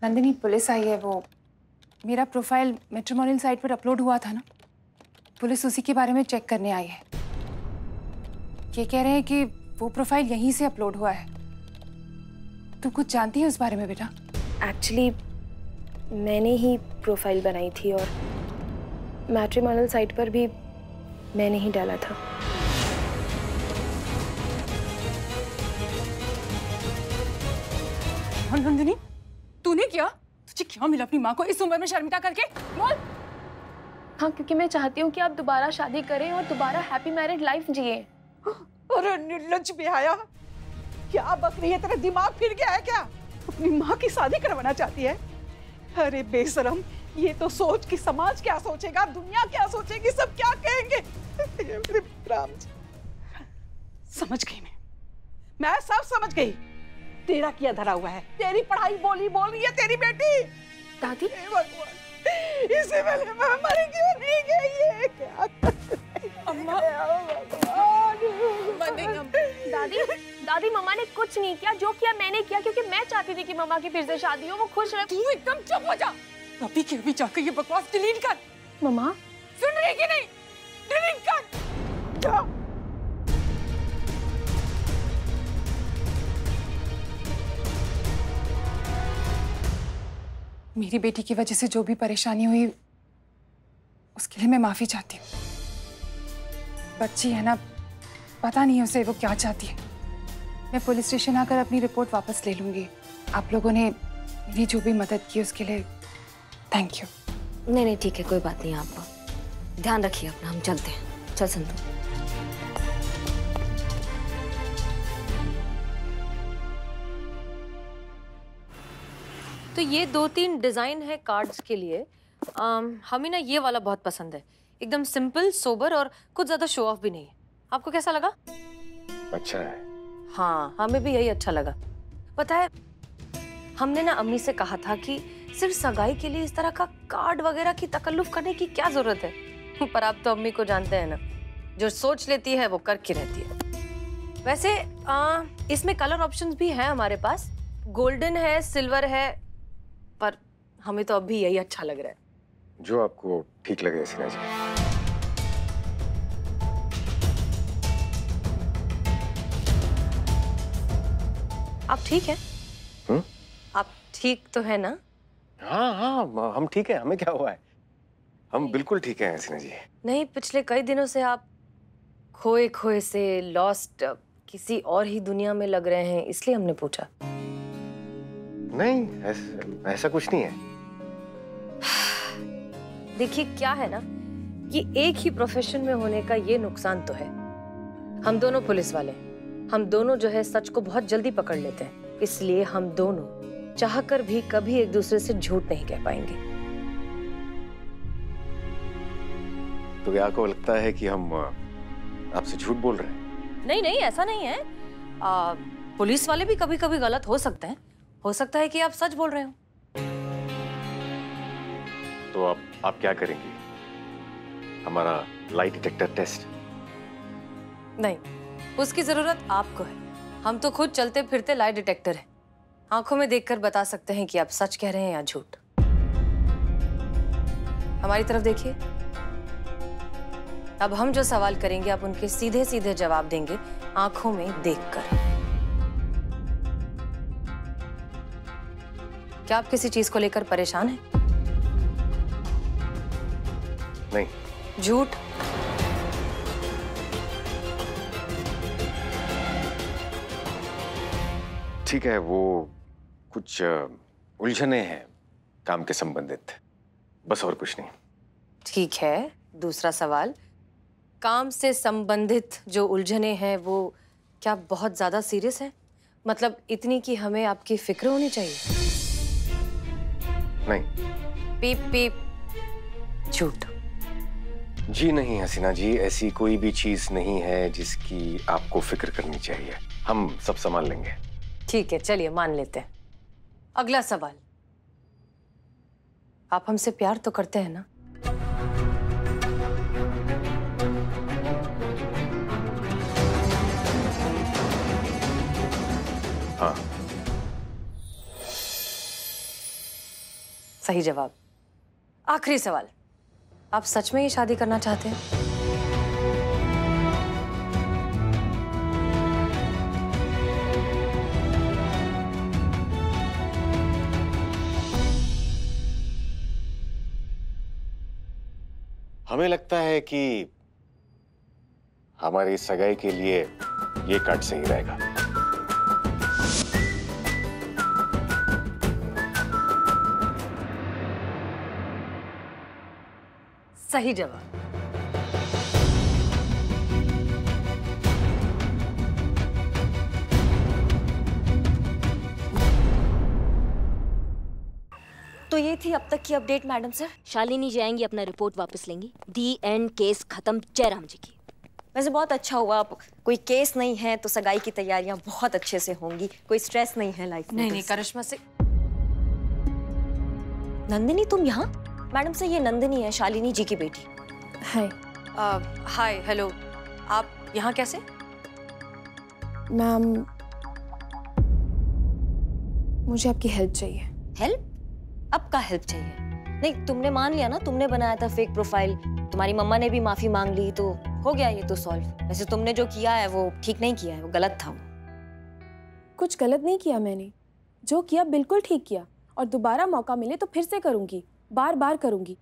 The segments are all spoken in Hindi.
नंदिनी, पुलिस आई है। वो मेरा प्रोफाइल मैट्रिमोनियल साइट पर अपलोड हुआ था ना, पुलिस उसी के बारे में चेक करने आई है। ये कह रहे हैं कि वो प्रोफाइल यहीं से अपलोड हुआ है। तू कुछ जानती है उस बारे में बेटा? एक्चुअली मैंने ही प्रोफाइल बनाई थी और मैट्रिमोनियल साइट पर भी मैंने ही डाला था। नंदिनी, तूने किया? तुझे क्या मिला अपनी माँ को इस उम्र में शर्मिंदा करके? बोल। हाँ, क्योंकि मैं चाहती हूँ कि आप दोबारा शादी करें और दोबारा हैप्पी मैरिड लाइफ जिए। अरे निर्लज्ज बेहया, क्या बक रही है? तेरा दिमाग फिर गया है क्या? अपनी माँ की शादी करवाना चाहती है? अरे बेशरम, ये तो सोच कि समाज क्या सोचेगा, दुनिया क्या सोचेगी, सब क्या कहेंगे। मेरे राम जी, समझ गई मैं सब समझ गई। तेरा किया धरा हुआ है, तेरी पढ़ाई बोल रही है तेरी बेटी। दादी, भगवान, इसे पहले मैं मर क्यों नहीं गई है? क्या अम्मा, दादी मम्मा ने कुछ नहीं किया। जो किया मैंने किया, क्योंकि मैं चाहती थी कि मम्मा की फिर से शादी हो, वो खुश रहे। तू एकदम चुप हो जा। अभी के अभी जाकर ये बकवास डिलीट कर। मम्मा सुन रही कि नहीं? डिलीट कर। क्या? मेरी बेटी की वजह से जो भी परेशानी हुई उसके लिए मैं माफी चाहती हूँ। बच्ची है ना, पता नहीं उसे वो क्या चाहती है। मैं पुलिस स्टेशन आकर अपनी रिपोर्ट वापस ले लूंगी। आप लोगों ने मेरी जो भी मदद की उसके लिए थैंक यू। नहीं ठीक है, कोई बात नहीं। आप ध्यान रखिए अपना, हम चलते हैं। चल संतु। तो ये 2-3 डिजाइन है कार्ड्स के लिए। हमें ना ये वाला बहुत पसंद है, एकदम सिंपल, सोबर और कुछ ज्यादा शो ऑफ भी नहीं है। आपको कैसा लगा? अच्छा है। हाँ, हमें भी यही अच्छा लगा। पता है, हमने ना अम्मी से कहा था कि सिर्फ सगाई के लिए इस तरह का कार्ड वगैरह की तकल्लुफ करने की क्या जरूरत है। पर आप तो अम्मी को जानते हैं ना, जो सोच लेती है वो करके रहती है। वैसे इसमें कलर ऑप्शंस भी हैं हमारे पास। गोल्डन है, सिल्वर है, पर हमें तो अभी यही अच्छा लग रहा है। जो आपको ठीक लगे हसीना जी। आप ठीक हैं? आप ठीक तो है ना? हाँ, हम ठीक हैं। हमें क्या हुआ है? हम बिल्कुल ठीक हैं हसीना जी। नहीं, पिछले कई दिनों से आप खोए खोए से, लॉस्ट, किसी और ही दुनिया में लग रहे हैं, इसलिए हमने पूछा। नहीं, ऐसा कुछ नहीं है। देखिए, क्या है ना कि एक ही प्रोफेशन में होने का ये नुकसान तो है। हम दोनों पुलिस वाले, हम दोनों जो है सच को बहुत जल्दी पकड़ लेते हैं। इसलिए हम दोनों चाहकर भी कभी एक दूसरे से झूठ नहीं कह पाएंगे। तो क्या आपको लगता है कि हम आपसे झूठ बोल रहे हैं? नहीं, ऐसा नहीं है। पुलिस वाले भी कभी कभी गलत हो सकते हैं। हो सकता है कि आप सच बोल रहे हो। तो आप क्या करेंगी? हमारा लाई डिटेक्टर टेस्ट? नहीं, उसकी जरूरत आपको है। हम तो खुद चलते फिरते लाई डिटेक्टर हैं। आंखों में देखकर बता सकते हैं कि आप सच कह रहे हैं या झूठ। हमारी तरफ देखिए। अब हम जो सवाल करेंगे आप उनके सीधे सीधे जवाब देंगे, आंखों में देखकर। क्या आप किसी चीज को लेकर परेशान हैं? नहीं। झूठ? ठीक है, वो कुछ उलझने हैं काम के संबंधित, बस और कुछ नहीं। ठीक है, दूसरा सवाल। काम से संबंधित जो उलझने हैं वो क्या बहुत ज्यादा सीरियस है? मतलब इतनी कि हमें आपकी फिक्र होनी चाहिए? नहीं। पीप पीप। झूठ? जी नहीं हसीना जी, ऐसी कोई भी चीज नहीं है जिसकी आपको फिक्र करनी चाहिए। हम सब संभाल लेंगे। ठीक है, चलिए मान लेते हैं। अगला सवाल। आप हमसे प्यार तो करते हैं ना? हाँ। सही जवाब। आखिरी सवाल, आप सच में ये शादी करना चाहते हैं? हमें लगता है कि हमारी सगाई के लिए ये कार्ड सही रहेगा। सही जवाब। तो ये थी अब तक की अपडेट मैडम सर। शालिनी जाएंगी, अपना रिपोर्ट वापस लेंगी। दी एंड, केस खत्म जयराम जी की। वैसे बहुत अच्छा हुआ, अब कोई केस नहीं है तो सगाई की तैयारियां बहुत अच्छे से होंगी, कोई स्ट्रेस नहीं है लाइफ में। नहीं करिश्मा से। नंदिनी तुम यहाँ? मैडम से ये नंदिनी है, शालिनी जी की बेटी। हाय। हाय, हेलो। आप यहाँ कैसे? मैम, मुझे आपकी हेल्प चाहिए। हेल्प? अब का हेल्प चाहिए? नहीं, तुमने मान लिया ना, तुमने बनाया था फेक प्रोफाइल, तुम्हारी मम्मा ने भी माफी मांग ली, तो हो गया ये तो सॉल्व। वैसे तुमने जो किया है वो ठीक नहीं किया है, वो गलत था। वो कुछ गलत नहीं किया मैंने, जो किया बिल्कुल ठीक किया, और दोबारा मौका मिले तो फिर से करूंगी, बार बार करूंगी।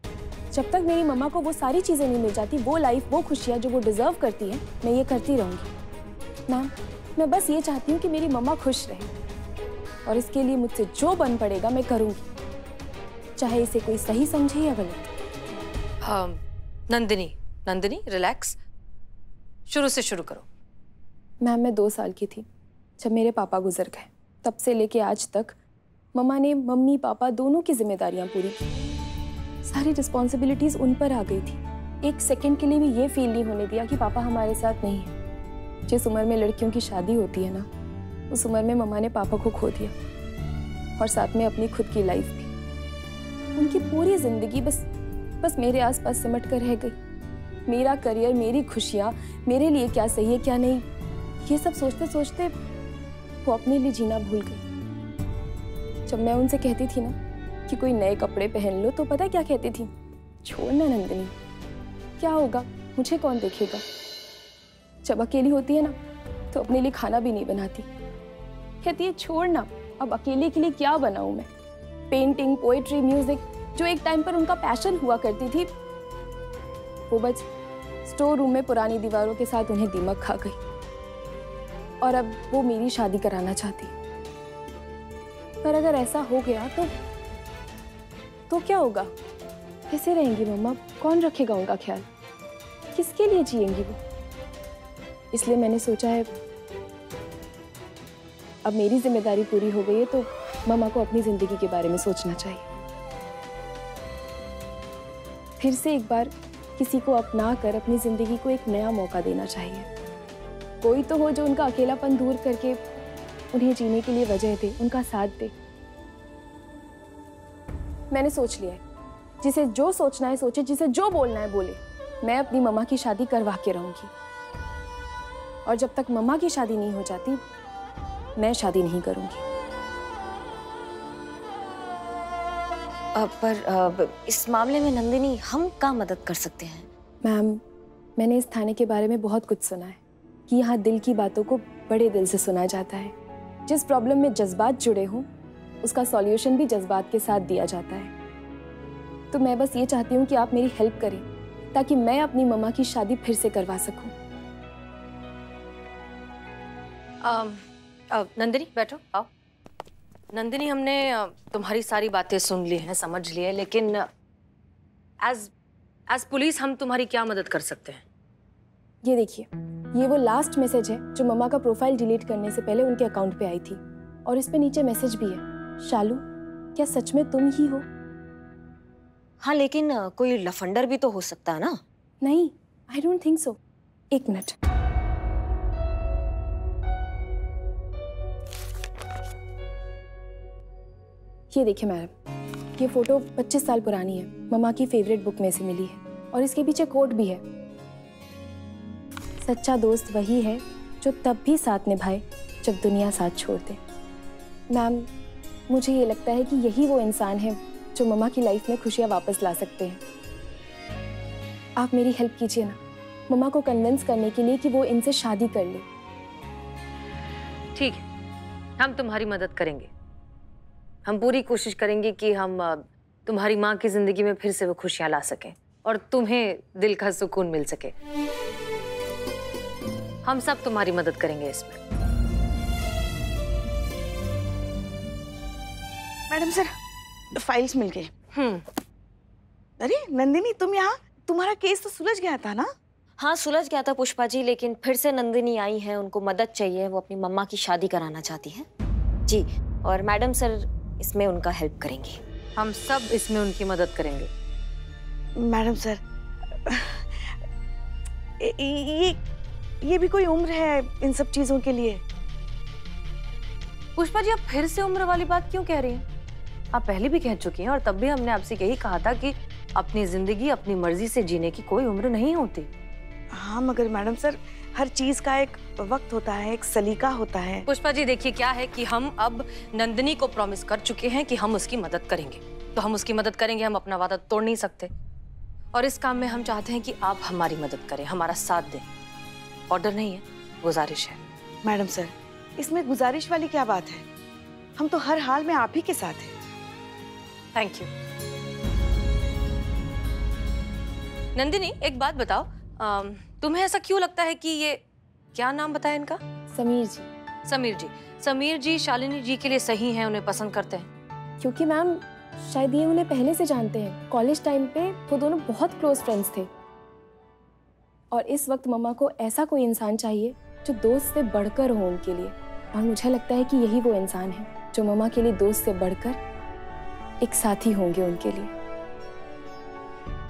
जब तक मेरी मम्मा को वो सारी चीजें नहीं मिल जाती, वो लाइफ, वो खुशियाँ जो वो डिजर्व करती हैं, मैं ये करती रहूंगी। मैम, मैं बस ये चाहती हूँ कि मेरी मम्मा खुश रहे, और इसके लिए मुझसे जो बन पड़ेगा मैं करूंगी, चाहे इसे कोई सही समझे या गलत। नंदिनी रिलैक्स, शुरू से शुरू करो। मैम, मैं 2 साल की थी जब मेरे पापा गुजर गए। तब से लेके आज तक मम्मा ने मम्मी पापा दोनों की जिम्मेदारियां पूरी की। सारी रिस्पॉन्सिबिलिटीज उन पर आ गई थी। एक सेकंड के लिए भी ये फील नहीं होने दिया कि पापा हमारे साथ नहीं है। जिस उम्र में लड़कियों की शादी होती है ना, उस उम्र में मम्मा ने पापा को खो दिया, और साथ में अपनी खुद की लाइफ भी। उनकी पूरी जिंदगी बस मेरे आसपास सिमट कर रह गई। मेरा करियर, मेरी खुशियाँ, मेरे लिए क्या सही है क्या नहीं, ये सब सोचते सोचते वो अपने लिए जीना भूल गई। जब मैं उनसे कहती थी ना कि कोई नए कपड़े पहन लो, तो पता क्या कहती थी? छोड़ना नंदिनी, क्या होगा, मुझे कौन देखेगा। जब अकेली होती है ना, तो अपने लिए खाना भी नहीं बनाती। कहती है छोड़ना, अब अकेले के लिए क्या बनाऊं मैं। पेंटिंग, पोएट्री, म्यूजिक, जो एक टाइम पर उनका पैशन हुआ करती थी, वो बस स्टोर रूम में पुरानी दीवारों के साथ उन्हें दीमक खा गई, और अब वो मेरी शादी कराना चाहती। पर अगर ऐसा हो गया तो क्या होगा? कैसे रहेंगी मम्मा? कौन रखेगा उनका ख्याल? किसके लिए जिएंगी वो? इसलिए मैंने सोचा है अब मेरी जिम्मेदारी पूरी हो गई है, तो मम्मा को अपनी जिंदगी के बारे में सोचना चाहिए। फिर से एक बार किसी को अपना कर अपनी जिंदगी को एक नया मौका देना चाहिए। कोई तो हो जो उनका अकेलापन दूर करके उन्हें जीने के लिए वजह दे, उनका साथ दे। मैंने सोच लिया है, जिसे जो सोचना है सोचे, जिसे जो बोलना है बोले। मैं अपनी मम्मा की शादी करवा के रहूंगी, और जब तक मम्मा की शादी नहीं हो जाती, मैं शादी नहीं करूंगी। पर इस मामले में नंदिनी हम क्या मदद कर सकते हैं? मैम, मैंने इस थाने के बारे में बहुत कुछ सुना है कि यहाँ दिल की बातों को बड़े दिल से सुना जाता है। जिस प्रॉब्लम में जज्बात जुड़े हों, उसका सॉल्यूशन भी जज्बात के साथ दिया जाता है। तो मैं बस ये चाहती हूँ कि आप मेरी हेल्प करें, ताकि मैं अपनी मम्मा की शादी फिर से करवा सकूं। नंदिनी बैठो, आओ। नंदिनी, हमने तुम्हारी सारी बातें सुन ली हैं, समझ ली है, लेकिन एज पुलिस हम तुम्हारी क्या मदद कर सकते हैं? ये देखिए, ये वो लास्ट मैसेज है जो मम्मा का प्रोफाइल डिलीट करने से पहले उनके अकाउंट पे आई थी, और इस पे नीचे मैसेज भी है, शालू क्या सच में तुम ही हो? हाँ, लेकिन कोई लफंडर भी तो हो सकता है ना? नहीं, आई डोंट थिंक सो। एक मिनट। ये देखिए मैडम, ये फोटो 25 साल पुरानी है, मम्मा की फेवरेट बुक में से मिली है, और इसके पीछे कोट भी है, सच्चा दोस्त वही है जो तब भी साथ निभाए जब दुनिया साथ छोड़ दे। मैम, मुझे ये लगता है कि यही वो इंसान है जो मम्मा की लाइफ में खुशियाँ वापस ला सकते हैं। आप मेरी हेल्प कीजिए ना मम्मा को कन्विंस करने के लिए कि वो इनसे शादी कर ले। ठीक है, हम तुम्हारी मदद करेंगे। हम पूरी कोशिश करेंगे कि हम तुम्हारी माँ की जिंदगी में फिर से वो खुशियाँ ला सकें और तुम्हें दिल का सुकून मिल सके। हम सब तुम्हारी मदद करेंगे इसमें। मैडम सर, फाइल्स मिल गए। अरे नंदिनी, तुम यहाँ? तुम्हारा केस तो सुलझ गया था ना? हाँ सुलझ गया था पुष्पा जी, लेकिन फिर से नंदिनी आई है, उनको मदद चाहिए, वो अपनी मम्मा की शादी कराना चाहती हैं जी। और मैडम सर इसमें उनका हेल्प करेंगे। हम सब इसमें उनकी मदद करेंगे। मैडम सर, ये भी कोई उम्र है इन सब चीजों के लिए? पुष्पा जी, आप फिर से उम्र वाली बात क्यों कह रही हैं? आप पहले भी कह चुकी हैं और तब भी हमने आपसे यही कहा था कि अपनी जिंदगी अपनी मर्जी से जीने की कोई उम्र नहीं होती। हाँ मगर मैडम सर, हर चीज का एक वक्त होता है, एक सलीका होता है। पुष्पा जी देखिए, क्या है कि हम अब नंदिनी को प्रॉमिस कर चुके हैं कि हम उसकी मदद करेंगे, तो हम उसकी मदद करेंगे। हम अपना वादा तोड़ नहीं सकते और इस काम में हम चाहते हैं कि आप हमारी मदद करें, हमारा साथ दें। ऑर्डर नहीं है, गुजारिश है। मैडम सर, इसमें गुजारिश वाली क्या बात है? हम तो हर हाल में आप ही के साथ हैं। Thank you. नंदिनी, एक बात बताओ, तुम्हें ऐसा क्यों लगता है कि ये, क्या नाम बताया इनका? समीर जी। समीर जी शालिनी जी के लिए सही हैं, उन्हें पसंद करते हैं? क्योंकि मैम शायद ये उन्हें पहले से जानते हैं। कॉलेज टाइम पे वो दोनों बहुत क्लोज फ्रेंड्स थे और इस वक्त मम्मा को ऐसा कोई इंसान चाहिए जो दोस्त से बढ़कर हो उनके लिए। और मुझे लगता है कि यही वो इंसान है जो मम्मा के लिए दोस्त से बढ़कर एक साथी होंगे उनके लिए।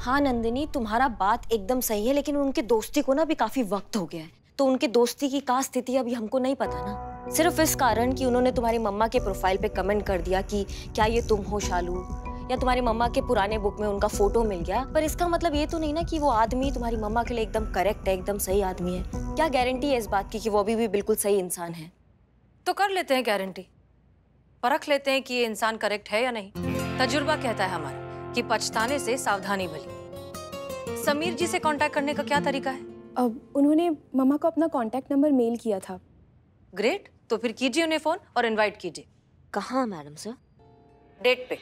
हाँ नंदिनी, तुम्हारा बात एकदम सही है, लेकिन उनके दोस्ती को ना भी काफी वक्त हो गया है, तो उनके दोस्ती की क्या स्थिति अभी हमको नहीं पता ना। सिर्फ इस कारण कि उन्होंने तुम्हारी मम्मा के प्रोफाइल पे कमेंट कर दिया कि क्या ये तुम हो शालू, या तुम्हारी मम्मा के पुराने बुक में उनका फोटो मिल गया, पर इसका मतलब ये तो नहीं ना कि वो आदमी तुम्हारी मम्मा के लिए एकदम करेक्ट है, एकदम सही आदमी है। क्या गारंटी है इस बात की कि वो अभी भी बिल्कुल सही इंसान है? तो कर लेते हैं गारंटी, परख लेते हैं कि ये इंसान करेक्ट है या नहीं। तजुर्बा कहता है हमारा कि पछताने से सावधानी भली। समीर जी से कांटेक्ट करने का क्या तरीका है? अब उन्होंने मम्मा को अपना कांटेक्ट नंबर मेल किया था। ग्रेट, तो फिर कीजिए उन्हें फोन और इनवाइट कीजिए। कहाँ मैडम सर? डेट पे।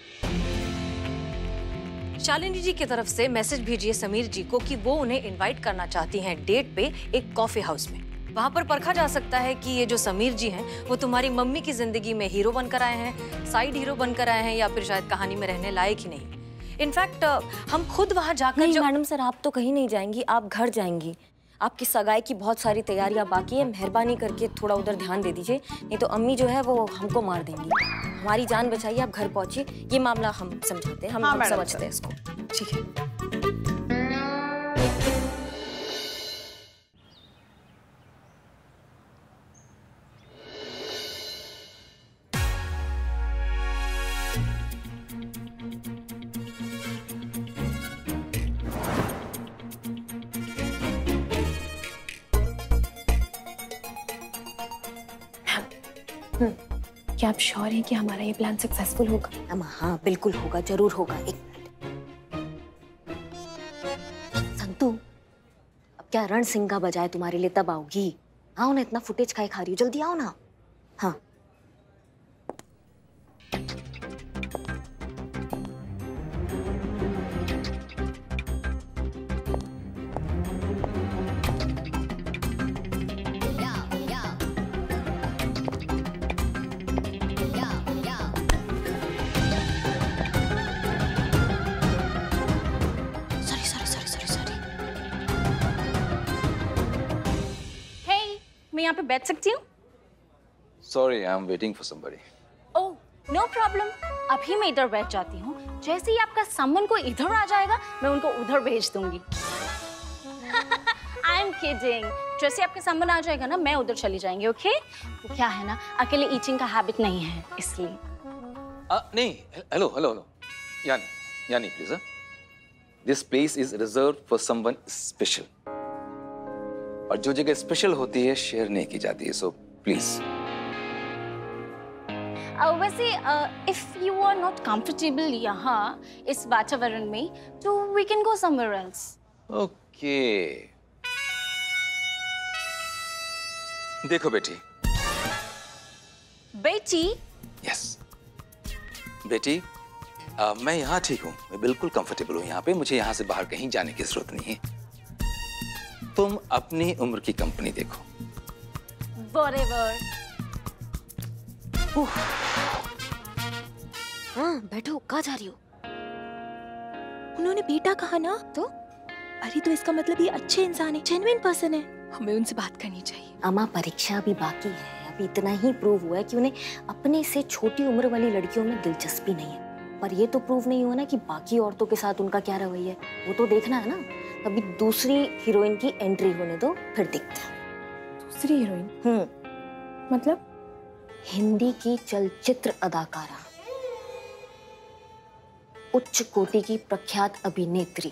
शालिनी जी की तरफ से मैसेज भेजिए समीर जी को कि वो उन्हें इनवाइट करना चाहती हैं डेट पे एक कॉफी हाउस में। वहां पर परखा जा सकता है कि ये जो समीर जी हैं वो तुम्हारी मम्मी की जिंदगी में हीरो बनकर आए हैं, साइड हीरो बनकर आए हैं, या फिर शायद कहानी में रहने लायक ही नहीं। इनफैक्ट हम खुद वहां जाकर नहीं मैडम सर, आप तो कहीं नहीं जाएंगी, आप घर जाएंगी। आपकी सगाई की बहुत सारी तैयारियां बाकी है, मेहरबानी करके थोड़ा उधर ध्यान दे दीजिए, नहीं तो अम्मी जो है वो हमको मार देंगी। हमारी जान बचाइए, आप घर पहुंचिए। ये मामला हम समझाते हैं, हम समझते हैं इसको। ठीक है। क्या आप श्योर हैं कि हमारा ये प्लान सक्सेसफुल होगा? हाँ बिल्कुल होगा, जरूर होगा। एक संतू, अब क्या रण सिंगा बजाए तुम्हारे लिए तब आओगी? आओ ना, इतना फुटेज खाई खा रही हो, जल्दी आओ ना। हाँ मैं यहाँ पे बैठ सकती हूँ? Sorry, I'm waiting for somebody. Oh, no problem. अभी मैं इधर बैठ जाती हूँ। जैसे ही आपका सामान को इधर आ जाएगा, मैं उनको उधर भेज दूंगी। I am kidding. जैसे आपका सामान आ जाएगा ना, मैं उधर चली जाएंगी, ओके? वो क्या है ना, अकेले ईटिंग का हैबिट नहीं है, इसलिए। नहीं, hello. Yani, please. This place is reserved for someone special. और जो जगह स्पेशल होती है शेयर नहीं की जाती है, सो प्लीज। वैसे if you are not comfortable यहाँ इस वातावरण में तो we can go somewhere else. Okay देखो बेटी। बेटी? यस बेटी, मैं यहाँ ठीक हूँ, मैं बिल्कुल कंफर्टेबल हूँ यहाँ पे, मुझे यहाँ से बाहर कहीं जाने की जरूरत नहीं है। तुम अपनी उम्र की कंपनी देखो। Whatever. हाँ बैठो, कहाँ जा रही हो? उन्होंने बेटा कहा ना, तो अरे तो इसका मतलब ये अच्छे इंसान है, जेन्युइन पर्सन है, हमें उनसे बात करनी चाहिए। अम्मा परीक्षा अभी बाकी है, अभी इतना ही प्रूव हुआ है कि उन्हें अपने से छोटी उम्र वाली लड़कियों में दिलचस्पी नहीं है, पर ये तो प्रूव नहीं हुआ ना कि बाकी औरतों के साथ उनका क्या रवैया है, वो तो देखना है ना। अभी दूसरी हीरोइन की एंट्री होने दो, फिर देखते हैं। दूसरी हीरोइन? मतलब? हिंदी की चलचित्र अदाकारा, उच्च कोटि की प्रख्यात अभिनेत्री,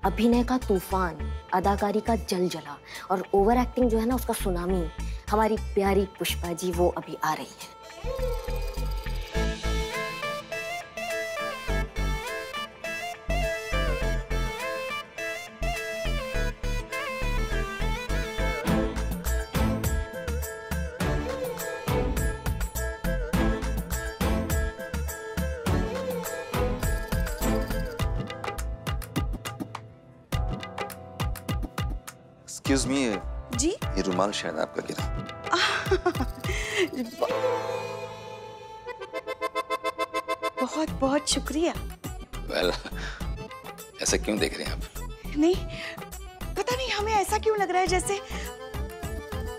अभिनय का तूफान, अदाकारी का जलजला और ओवर एक्टिंग जो है ना उसका सुनामी, हमारी प्यारी पुष्पा जी वो अभी आ रही है। एक्सक्यूज मी जी? ये रुमाल शायद आपका गिरा। बहुत बहुत शुक्रिया। वेल ऐसा क्यों देख रहे हैं आप? नहीं पता नहीं, हमें ऐसा क्यों लग रहा है जैसे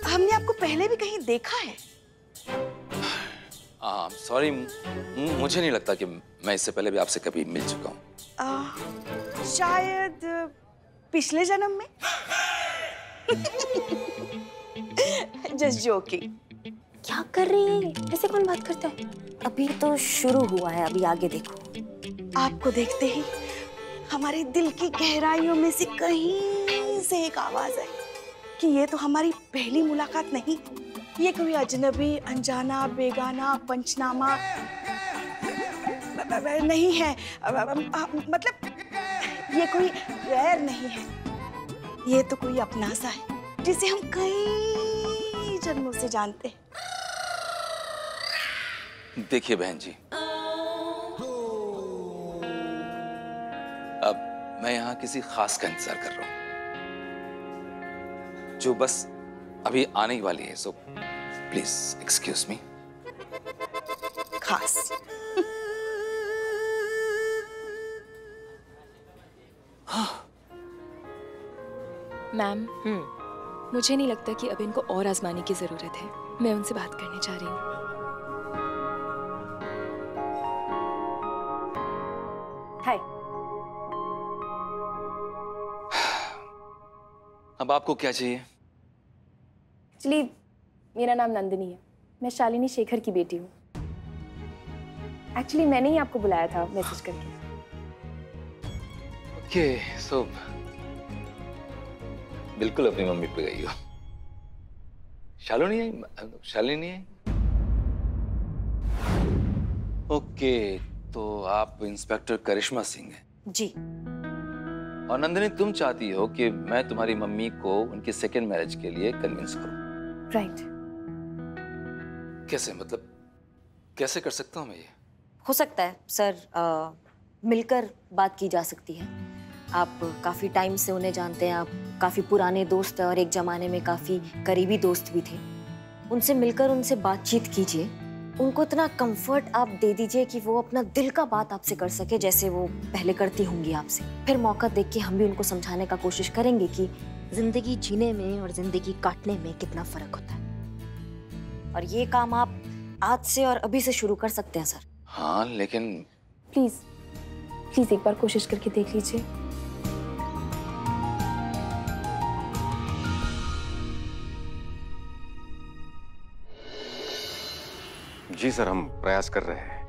हमने आपको पहले भी कहीं देखा है। सॉरी, मुझे नहीं लगता कि मैं इससे पहले भी आपसे कभी मिल चुका हूँ। शायद पिछले जन्म में। Just joking. क्या कर रही है? ऐसे कौन बात करता है? अभी तो शुरू हुआ है, अभी आगे देखो। आपको देखते ही हमारे दिल की गहराइयों में से कहीं से एक आवाज आई कि ये तो हमारी पहली मुलाकात नहीं, ये कोई अजनबी, अनजाना, बेगाना, पंचनामा नहीं है। मतलब ये कोई गैर नहीं है, ये तो कोई अपना सा है जिसे हम कई जन्मों से जानते हैं। देखिए बहन जी, अब मैं यहाँ किसी खास का इंतजार कर रहा हूँ जो बस अभी आने ही वाली है, सो प्लीज एक्सक्यूज मी। खास? मैम, मुझे नहीं लगता कि अब इनको और आजमाने की जरूरत है। मैं उनसे बात करने जा रही हूँ। हाय। अब आपको क्या चाहिए? एक्चुअली मेरा नाम नंदिनी है, मैं शालिनी शेखर की बेटी हूँ। एक्चुअली मैंने ही आपको बुलाया था मैसेज करके। ओके, सो बिल्कुल अपनी मम्मी पे गई हो। शालिनी आई? शालिनी आई? ओके, तो आप इंस्पेक्टर करिश्मा सिंह हैं? जी। और नंदिनी, तुम चाहती हो कि मैं तुम्हारी मम्मी को उनकी सेकेंड मैरिज के लिए कन्विंस करूं? राइट। कैसे, मतलब कैसे कर सकता हूं मैं ये? हो सकता है सर, मिलकर बात की जा सकती है। आप काफ़ी टाइम से उन्हें जानते हैं, आप काफ़ी पुराने दोस्त हैं और एक ज़माने में काफ़ी करीबी दोस्त भी थे। उनसे मिलकर उनसे बातचीत कीजिए, उनको इतना कंफर्ट आप दे दीजिए कि वो अपना दिल का बात आपसे कर सके जैसे वो पहले करती होंगी आपसे। फिर मौका देख के हम भी उनको समझाने का कोशिश करेंगे कि जिंदगी जीने में और जिंदगी काटने में कितना फ़र्क होता है। और ये काम आप आज से और अभी से शुरू कर सकते हैं सर। हाँ, लेकिन प्लीज प्लीज एक बार कोशिश करके देख लीजिए। जी सर, हम प्रयास कर रहे हैं।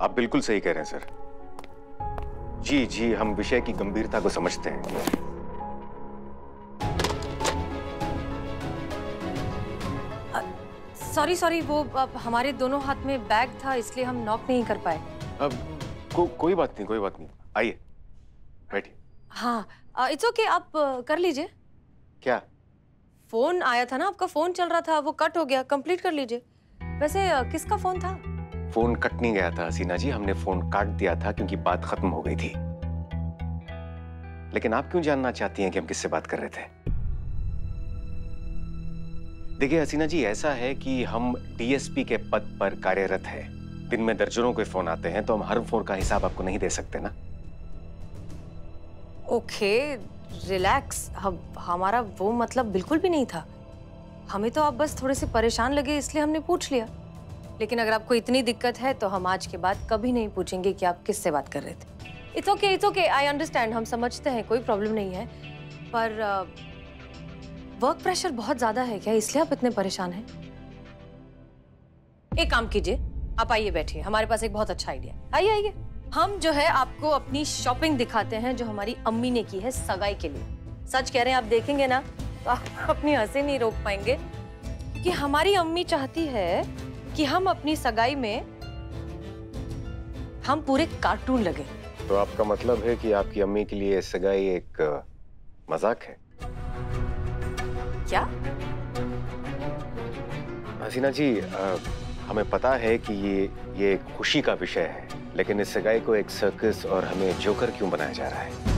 आप बिल्कुल सही कह रहे हैं सर। जी जी, हम विषय की गंभीरता को समझते हैं। सॉरी, वो हमारे दोनों हाथ में बैग था इसलिए हम नॉक नहीं कर पाए। अब कोई बात नहीं, आइए बैठिए। हाँ, इट्स ओके, आप कर लीजिए। क्या? फोन आया था ना, आपका फोन चल रहा था, वो कट हो गया, कंप्लीट कर लीजिए। वैसे किसका फोन था? फोन कट नहीं गया था हसीना जी, हमने फोन काट दिया था क्योंकि बात खत्म हो गई थी। लेकिन आप क्यों जानना चाहती हैं कि हम किससे बात कर रहे थे? देखिए हसीना जी, ऐसा है कि हम डीएसपी के पद पर कार्यरत हैं। दिन में दर्जनों के फोन आते हैं, तो हम हर फोन का हिसाब आपको नहीं दे सकते ना। Okay, relax. हमारा वो मतलब बिल्कुल भी नहीं था। हमें तो आप बस थोड़े से परेशान लगे इसलिए हमने पूछ लिया। लेकिन अगर आपको इतनी दिक्कत है तो हम आज के बाद कभी नहीं पूछेंगे कि आप किससे बात कर रहे थे। इट्स ओके, आई अंडरस्टैंड, हम समझते हैं, कोई प्रॉब्लम नहीं है। पर वर्क प्रेशर बहुत ज्यादा है क्या, इसलिए आप इतने परेशान हैं? एक काम कीजिए, आप आइए बैठिए, हमारे पास एक बहुत अच्छा आइडिया है। आइए, हम जो है आपको अपनी शॉपिंग दिखाते हैं जो हमारी अम्मी ने की है सगाई के लिए। सच कह रहे हैं, आप देखेंगे ना तो आप अपनी हंसी नहीं रोक पाएंगे कि हमारी अम्मी चाहती है कि हम अपनी सगाई में हम पूरे कार्टून लगे। तो आपका मतलब है कि आपकी अम्मी के लिए सगाई एक मजाक है? क्या? हसीना जी, हमें पता है कि ये खुशी का विषय है, लेकिन इस सगाई को एक सर्कस और हमें जोकर क्यों बनाया जा रहा है?